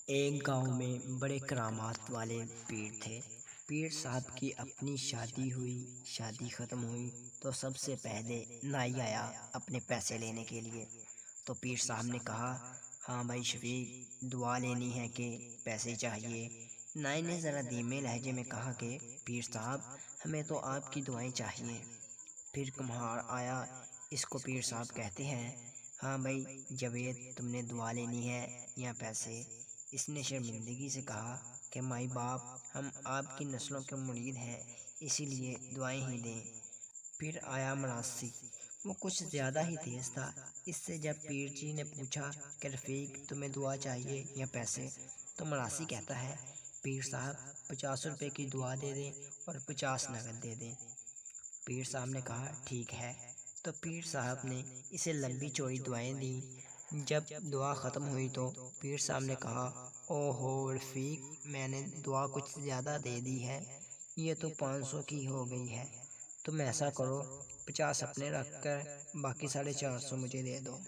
ایک گاؤں میں بڑے کرامات والے پیر تھے۔ پیر صاحب کی اپنی شادی ختم ہوئی تو سب سے پہلے نائی آیا اپنے پیسے لینے کے لیے۔ تو پیر صاحب نے کہا، ہاں بھائی شفیق، دعا لینی ہے کہ پیسے چاہیے۔ نائی نے ذرا دھیمے لہجے میں کہا کہ پیر صاحب، ہمیں تو آپ کی دعائیں چاہیے۔ پھر کمہار آیا، اس کو پیر صاحب کہتے ہیں۔ ہاں بھائی جاوید، تم نے دعا لینی ہے یا پیسے؟ اس نے شرمندگی سے کہا کہ مائی باپ، ہم آپ کی نسلوں کے مرید ہیں، اسی لیے دعائیں ہی دیں۔ پھر آیا مراسی، وہ کچھ زیادہ ہی تیز تھا۔ اس سے جب پیر جی نے پوچھا کہ رفیق، تمہیں دعا چاہیے یا پیسے، تو مراسی کہتا ہے، پیر صاحب 50 روپے کی دعا دے دیں اور 50 نقد دے دیں۔ پیر صاحب نے کہا ٹھیک ہے۔ تو پیر صاحب نے اسے لمبی چوڑی دعائیں دیں۔ جب دعا ختم ہوئی تو پیر صاحب نے کہا، او ہو رفیق، میں نے دعا کچھ زیادہ دے دی ہے، یہ تو 500 کی ہو گئی ہے۔ تم ایسا کرو، 50 اپنے رکھ کر باقی 450 مجھے دے دو۔